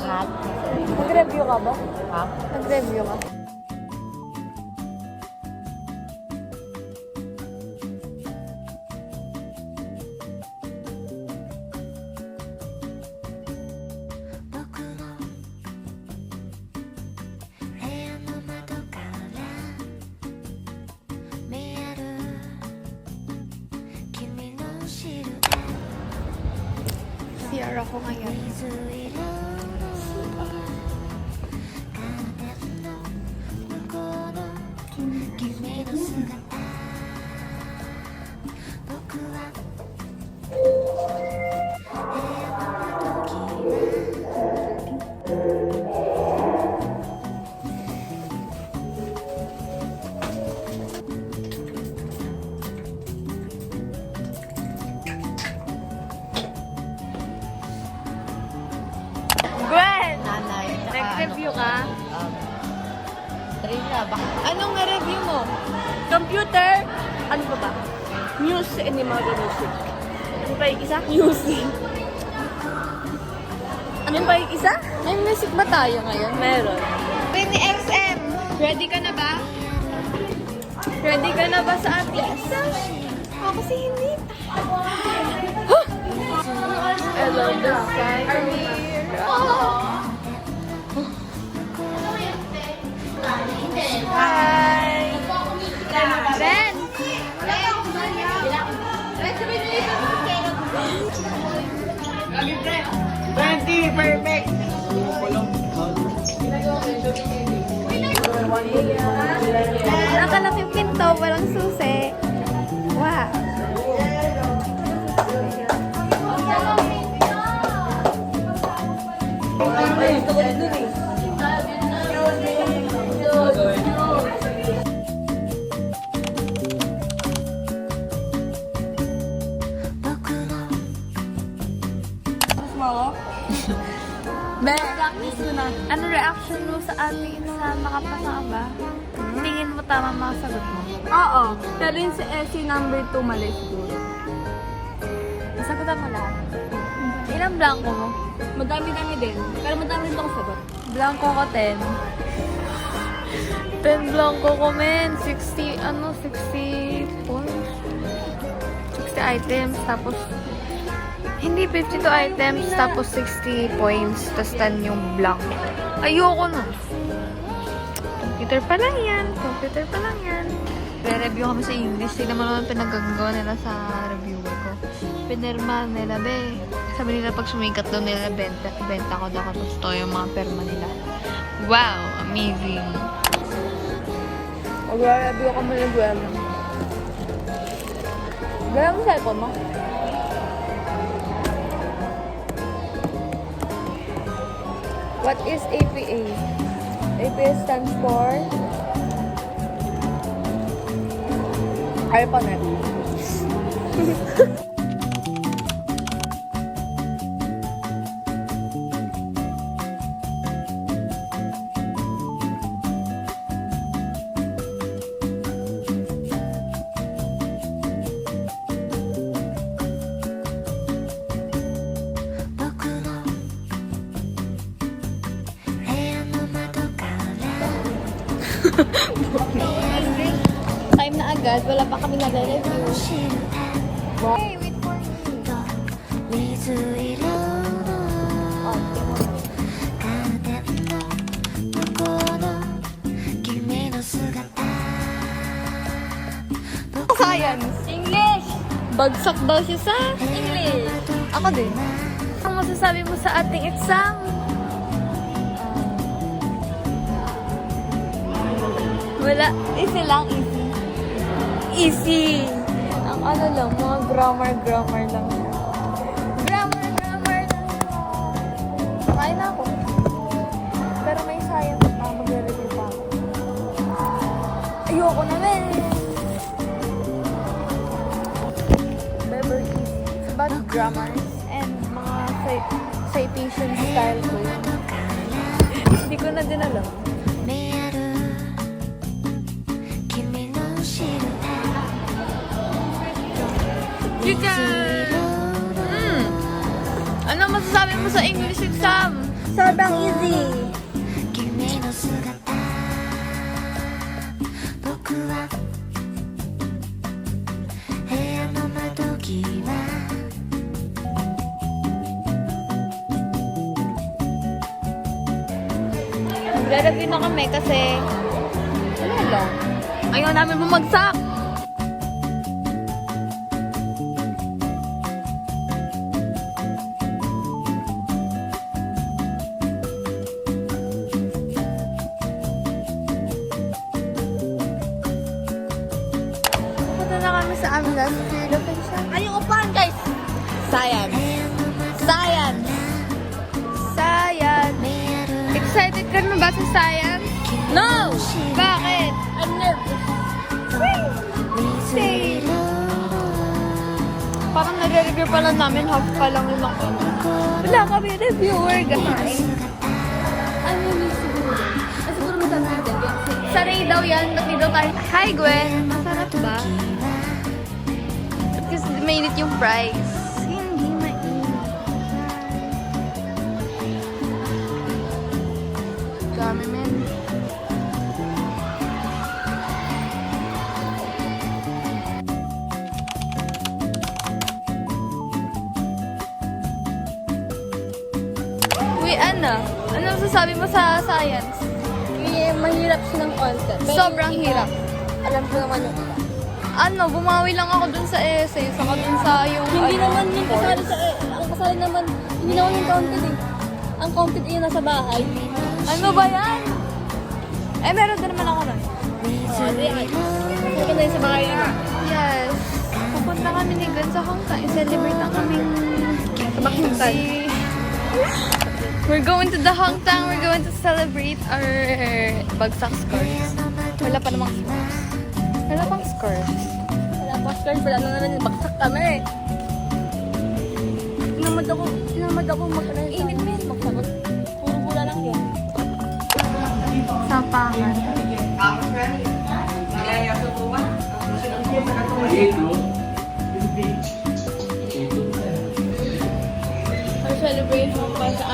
Hot. Nag-review ka ba? Ha? Nag-review ka? CR ako ngayon. Gwen! Nanay. Nag-review ka? Trina, baka Anong na-review mo? Computer? Ano ba ba? News and Imago Music. Ano pa yung isa? Music. Ano pa yung isa? May music ba tayo ngayon? Meron. Penny XM! Ready ka na ba? Ready ka na ba sa ating exam? Ako kasi hindi. I love the sky. Hi! Ben! Nakalap yung pinto, walang susi. Wow! Ben, ano reaction mo sa ating sa makapasa ka ba? Tingin mo tama mga sagot mo? Oo. Pero yung si SC number 2 mali siguro. Nasagutan mo lahat. Ilang blanco mo? Madami-dami din. Pero madami din akong sagot. Blanco ko 10. 10 blanco ko, men. 60 points? 60 items, tapos hindi 52 items, tapos 60 points, tapos 10 yung blanco. Ayoko na. Computer pa lang yan. Re-review kami sa English. Sila mo naman pinagagawa nila sa reviewer ko. Pinirma nila, be. Sabi nila pag sumikat daw nila, benta ko daw kapag to yung mga perma nila. Wow! Amazing! Mag-review ka mo ng Gwen. Gaya mo cellphone mo? What is APA? APA stands for ARPANET. Time na agad, wala pa kami nag-review. Hey, wait for me. Science. English. Bagsak daw siya sa English. Ako din. Ang masasabi mo sa ating exam? Wala. Easy lang, easy. Easy. Ang ano lang, mga grammar lang. Grammar lang. Kain na ako. Pero may science pa, mag-review pa ako. Ayoko na, men. Very easy. It's about grammars and mga citation style ko yun. Hindi ko na din alam. Teacher! Ano masasabi mo mo sa English exam? Sobrang easy. 君の姿僕は部屋の窓際 Nagre-review na kami kasi wala lang. Ayaw namin bumagsak. Punta na kami sa aming last location. Ay, yung upahan, guys. Science. Science. Science. Excited ka naman ba sa science? No! Bakit? I'm nervous. Same. Parang nare-review pa lang namin, half pa lang yung mga. Wala kami reviewer, guys. Ano yung siguro? Siguro masarap din. Sanay daw yan, dati daw tayo. Hi, Gwen! Masarap ba? Kasi mainit yung fries. Hindi mainit. Dami, men. Uy, ano? Ano masasabi mo sa science? Mahirap siya ng concept. Pero Sobrang yung iba, hirap. Alam ko naman yung iba. Ano, bumawi lang ako dun sa essay, saka dun sa yung... Hindi ano, naman yung kasali sa ang kasali naman, hindi naman yung counted eh. Ang counted ay yung nasa bahay. Ano ba yan? Eh, meron din naman ako nun. Oh, di ay. Kasi na yung sa bahay na. Yes. Pupunta kami ni Gwen sa Hong Kong. I-celebrate ang kaming... Bakingtan. We're going to the Hong Kong. We're going to celebrate our bagsak scores. Wala pa namang scores. Wala pang scores. Wala pa scars, wala na naman yung baksak kami. Tinamad ako mag-aral. Init na yun, magsagot. Puro bula lang yun. Sapangan. Our celebration pa sa